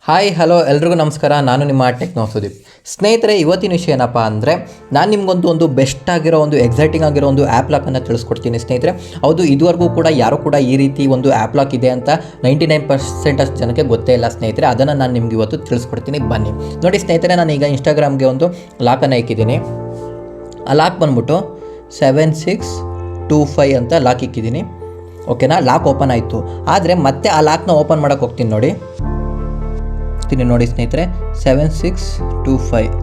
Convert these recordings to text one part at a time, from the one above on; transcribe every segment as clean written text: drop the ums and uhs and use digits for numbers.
Hi hello ಎಲ್ರಿಗೂ ನಮಸ್ಕಾರ. ನಾನು ನಿಮ್ಮ ಟೆಕ್ನೋ ಸುದೀಪ್. ಸ್ನೇಹಿತರೆ, ಇವತ್ತಿನ ವಿಷಯ ಏನಪ್ಪ ಅಂದರೆ ನಾನು ನಿಮಗೊಂದು ಬೆಸ್ಟ್ ಆಗಿರೋ ಎಕ್ಸೈಟಿಂಗ್ ಆಗಿರೋ ಆ್ಯಪ್ ಲಾಕನ್ನು ತಿಳಿಸ್ಕೊಡ್ತೀನಿ ಸ್ನೇಹಿತರೆ. ಹೌದು, ಇದುವರೆಗೂ ಕೂಡ ಯಾರೂ ಕೂಡ ಈ ರೀತಿ ಆ್ಯಪ್ ಲಾಕ್ ಇದೆ ಅಂತ 99% ಅಷ್ಟು ಜನಕ್ಕೆ ಗೊತ್ತೇ ಇಲ್ಲ ಸ್ನೇಹಿತರೆ. ಅದನ್ನು ನಾನು ನಿಮ್ಗೆ ಇವತ್ತು ತಿಳಿಸ್ಕೊಡ್ತೀನಿ, ಬನ್ನಿ ನೋಡಿ ಸ್ನೇಹಿತರೆ. ನಾನು ಈಗ ಇನ್ಸ್ಟಾಗ್ರಾಮ್ಗೆ ಒಂದು ಲಾಕನ್ನು ಇಕ್ಕಿದ್ದೀನಿ. ಆ ಲಾಕ್ ಬಂದ್ಬಿಟ್ಟು 7625 ಅಂತ ಲಾಕ್ ಇಕ್ಕಿದ್ದೀನಿ. ಓಕೆನಾ, ಲಾಕ್ ಓಪನ್ ಆಯಿತು. ಆದರೆ ಮತ್ತೆ ಆ ಲಾಕ್ನ ಓಪನ್ ಮಾಡೋಕ್ಕೆ ಹೋಗ್ತೀನಿ ನೋಡಿ ಸ್ನೇಹಿತರೆ. 7625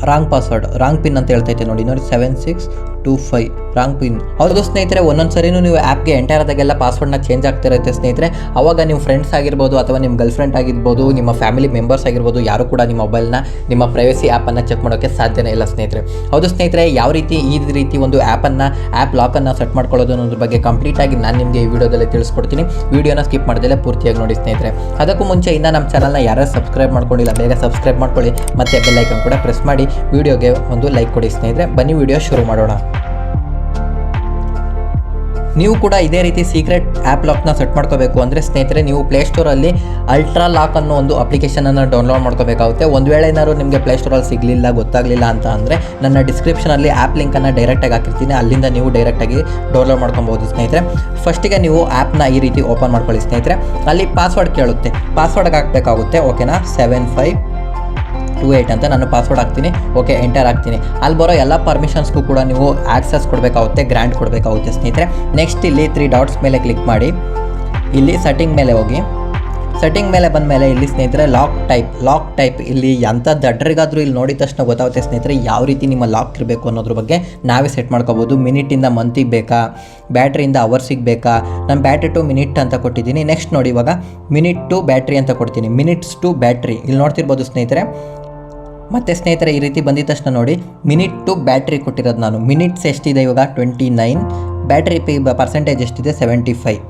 ರಾಂಗ್ ಪಾಸ್ವರ್ಡ್, ರಾಂಗ್ ಪಿನ್ ಅಂತ ಹೇಳ್ತೈತೆ ನೋಡಿ 7625 ರಾಂಗ್ ಪಿನ್. ಹೌದು ಸ್ನೇಹಿತರೆ, ಒಂದೊಂದು ಸರಿನೂ ನೀವು ಆ್ಯಪ್ಗೆ ಎಂಟರ್ ಆದಾಗೆಲ್ಲ ಪಾಸ್ವರ್ಡ್ನ ಚೇಂಜ್ ಆಗ್ತಿರುತ್ತೆ ಸ್ನೇಹಿತರೆ. ಅವಾಗ ನಿಮ್ಮ ಫ್ರೆಂಡ್ಸ್ ಆಗಿರ್ಬೋದು ಅಥವಾ ನಿಮ್ಮ ಗರ್ಲ್ ಫ್ರೆಂಡ್ ಆಗಿರ್ಬೋದು, ನಿಮ್ಮ ಫ್ಯಾಮಿಲಿ ಮೆಂಬರ್ಸ್ ಆಗಿರ್ಬೋದು, ಯಾರು ಕೂಡ ನಿಮ್ಮ ಮೊಬೈಲ್ನ ನಿಮ್ಮ ಪ್ರೈವಸಿ ಆ್ಯಪನ್ನು ಚೆಕ್ ಮಾಡೋಕ್ಕೆ ಸಾಧ್ಯನೇ ಇಲ್ಲ ಸ್ನೇಹಿತರೆ. ಹೌದು ಸ್ನೇಹಿತರೆ, ಯಾವ ರೀತಿ ಈ ರೀತಿ ಆ್ಯಪ್ ಲಾಕನ್ನು ಸೆಟ್ ಮಾಡ್ಕೊಳ್ಳೋದು ಅನ್ನೋದ್ರ ಬಗ್ಗೆ ಕಂಪ್ಲೀಟಾಗಿ ನಾನು ನಿಮಗೆ ಈ ವಿಡಿಯೋದಲ್ಲಿ ತಿಳಿಸ್ಕೊಡ್ತೀನಿ. ವಿಡಿಯೋನ ಸ್ಕಿಪ್ ಮಾಡ್ದಲೇ ಪೂರ್ತಿಯಾಗಿ ನೋಡಿ ಸ್ನೇಹಿತರೆ. ಅದಕ್ಕೂ ಮುಂಚೆ ಇನ್ನೂ ನಮ್ಮ ಚಾನಲ್ನ ಯಾರು ಸಬ್ಸ್ಕ್ರೈಬ್ ಮಾಡ್ಕೊಂಡಿಲ್ಲ, ಬೇಗ ಸಬ್ಸ್ಕ್ರೈಬ್ ಮಾಡ್ಕೊಳ್ಳಿ, ಮತ್ತು ಬೆಲ್ ಐಕನ್ ಕೂಡ ಪ್ರೆಸ್ ಮಾಡಿ ವಿಡಿಯೋಗೆ ಒಂದು ಲೈಕ್ ಕೊಡಿ ಸ್ನೇಹಿತರೆ. ಬನ್ನಿ ವಿಡಿಯೋ ಶುರು ಮಾಡೋಣ. ನೀವು ಕೂಡ ಇದೇ ರೀತಿ ಸೀಕ್ರೆಟ್ ಆ್ಯಪ್ ಲಾಕ್ನ ಸೆಟ್ ಮಾಡ್ಕೋಬೇಕು ಅಂದರೆ ಸ್ನೇಹಿತರೆ, ನೀವು ಪ್ಲೇಸ್ಟೋರಲ್ಲಿ ಅಲ್ಟ್ರಾ ಲಾಕ್ ಅನ್ನೋ ಒಂದು ಅಪ್ಲಿಕೇಶನನ್ನು ಡೌನ್ಲೋಡ್ ಮಾಡ್ಕೋಬೇಕಾಗುತ್ತೆ. ಒಂದು ವೇಳೆ ಏನಾದ್ರು ನಿಮಗೆ ಪ್ಲೇಸ್ಟೋರಲ್ಲಿ ಸಿಗಲಿಲ್ಲ, ಗೊತ್ತಾಗಲಿಲ್ಲ ಅಂತ ಅಂದರೆ ನನ್ನ ಡಿಸ್ಕ್ರಿಪ್ಷನಲ್ಲಿ ಆ್ಯಪ್ ಲಿಂಕನ್ನು ಡೈರೆಕ್ಟಾಗಿ ಹಾಕಿರ್ತೀನಿ, ಅಲ್ಲಿಂದ ನೀವು ಡೈರೆಕ್ಟಾಗಿ ಡೌನ್ಲೋಡ್ ಮಾಡ್ಕೊಬೋದು ಸ್ನೇಹಿತರೆ. ಫಸ್ಟಿಗೆ ನೀವು ಆ್ಯಪ್ನ ಈ ರೀತಿ ಓಪನ್ ಮಾಡ್ಕೊಳ್ಳಿ ಸ್ನೇಹಿತರೆ. ಅಲ್ಲಿ ಪಾಸ್ವರ್ಡ್ ಕೇಳುತ್ತೆ, ಪಾಸ್ವರ್ಡ್ಗೆ ಹಾಕಬೇಕಾಗುತ್ತೆ. ಓಕೆನಾ, 7528 ಅಂತ ನಾನು ಪಾಸ್ವರ್ಡ್ ಹಾಕ್ತೀನಿ. ಓಕೆ, ಎಂಟರ್ ಹಾಕ್ತೀನಿ. ಅಲ್ಲಿ ಬರೋ ಎಲ್ಲ ಪರ್ಮಿಷನ್ಸ್ಗೂ ಕೂಡ ನೀವು ಆಕ್ಸೆಸ್ ಕೊಡಬೇಕಾಗುತ್ತೆ, ಗ್ರ್ಯಾಂಟ್ ಕೊಡಬೇಕಾಗುತ್ತೆ ಸ್ನೇಹಿತರೆ. ನೆಕ್ಸ್ಟ್ ಇಲ್ಲಿ 3 ಡಾಟ್ಸ್ ಮೇಲೆ ಕ್ಲಿಕ್ ಮಾಡಿ, ಇಲ್ಲಿ ಸೆಟ್ಟಿಂಗ್ ಮೇಲೆ ಹೋಗಿ. ಸೆಟ್ಟಿಂಗ್ ಮೇಲೆ ಬಂದ ಮೇಲೆ ಇಲ್ಲಿ ಸ್ನೇಹಿತರೆ ಲಾಕ್ ಟೈಪ್ ಇಲ್ಲಿ ಎಂಥ ದಡ್ರಿಗಾದರೂ ಇಲ್ಲಿ ನೋಡಿದ ತಕ್ಷಣ ಗೊತ್ತಾಗುತ್ತೆ ಸ್ನೇಹಿತರೆ ಯಾವ ರೀತಿ ನಿಮ್ಮ ಲಾಕ್ ಇರಬೇಕು ಅನ್ನೋದ್ರ ಬಗ್ಗೆ ನಾವೇ ಸೆಟ್ ಮಾಡ್ಕೋಬೋದು. ಮಿನಿಟಿಂದ ಮಂತಿಗೆ ಬೇಕಾ, ಬ್ಯಾಟ್ರಿಯಿಂದ ಅವರ್ಸಿಗೆ ಬೇಕಾ. ನಾನು ಬ್ಯಾಟ್ರಿ ಟು ಮಿನಿಟ್ ಅಂತ ಕೊಟ್ಟಿದ್ದೀನಿ. ನೆಕ್ಸ್ಟ್ ನೋಡಿ, ಇವಾಗ ಮಿನಿಟ್ ಟು ಬ್ಯಾಟ್ರಿ ಅಂತ ಕೊಡ್ತೀನಿ. ಮಿನಿಟ್ಸ್ ಟು ಬ್ಯಾಟ್ರಿ ಇಲ್ಲಿ ನೋಡ್ತಿರ್ಬೋದು ಸ್ನೇಹಿತರೆ. ಮತ್ತು ಸ್ನೇಹಿತರೆ, ಈ ರೀತಿ ಬಂದಿದ ತಕ್ಷಣ ನೋಡಿ, ಮಿನಿಟ್ ಟು ಬ್ಯಾಟ್ರಿ ಕೊಟ್ಟಿರೋದು ನಾನು. ಮಿನಿಟ್ಸ್ ಎಷ್ಟಿದೆ ಇವಾಗ 29, ಬ್ಯಾಟ್ರಿ ಪರ್ಸೆಂಟೇಜ್ ಎಷ್ಟಿದೆ 75.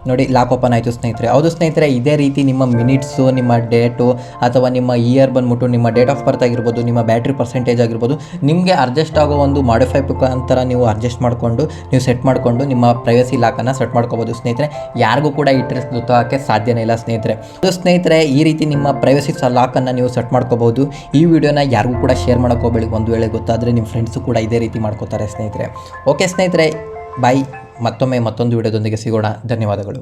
ನೋಡಿ, ಲಾಕ್ ಓಪನ್ ಆಯಿತು ಸ್ನೇಹಿತರೆ. ಹೌದು ಸ್ನೇಹಿತರೆ, ಇದೇ ರೀತಿ ನಿಮ್ಮ ಮಿನಿಟ್ಸು, ನಿಮ್ಮ ಡೇಟು ಅಥವಾ ನಿಮ್ಮ ಇಯರ್ ಬಂದ್ಬಿಟ್ಟು ನಿಮ್ಮ ಡೇಟ್ ಆಫ್ ಬರ್ತ್ ಆಗಿರ್ಬೋದು, ನಿಮ್ಮ ಬ್ಯಾಟ್ರಿ ಪರ್ಸೆಂಟೇಜ್ ಆಗಿರ್ಬೋದು, ನಿಮಗೆ ಅಡ್ಜಸ್ಟ್ ಆಗೋ ಒಂದು ಮಾಡಿಫೈ ಮುಖಾಂತರ ನೀವು ಅಡ್ಜಸ್ಟ್ ಮಾಡಿಕೊಂಡು ನೀವು ಸೆಟ್ ಮಾಡಿಕೊಂಡು ನಿಮ್ಮ ಪ್ರೈವಸಿ ಲಾಕನ್ನು ಸೆಟ್ ಮಾಡ್ಕೋಬೋದು ಸ್ನೇಹಿತರೆ. ಯಾರಿಗೂ ಕೂಡ ಈ ಟ್ರಿಕ್ಸ್ ಗೊತ್ತಾಗೋಕ್ಕೆ ಸಾಧ್ಯನೇ ಇಲ್ಲ ಸ್ನೇಹಿತರೆ. ಅದು ಸ್ನೇಹಿತರೆ, ಈ ರೀತಿ ನಿಮ್ಮ ಪ್ರೈವಸಿ ಲಾಕನ್ನು ನೀವು ಸೆಟ್ ಮಾಡ್ಕೋಬೋದು. ಈ ವಿಡಿಯೋನ ಯಾರಿಗೂ ಕೂಡ ಶೇರ್ ಮಾಡೋಕ್ಕೋಬೇಡಿ. ಒಂದು ವೇಳೆ ಗೊತ್ತಾದರೆ ನಿಮ್ಮ ಫ್ರೆಂಡ್ಸು ಕೂಡ ಇದೇ ರೀತಿ ಮಾಡ್ಕೋತಾರೆ ಸ್ನೇಹಿತರೆ. ಓಕೆ ಸ್ನೇಹಿತರೆ, ಬಾಯ್. ಮತ್ತೊಂದು ವಿಡಿಯೋದೊಂದಿಗೆ ಸಿಗೋಣ. ಧನ್ಯವಾದಗಳು.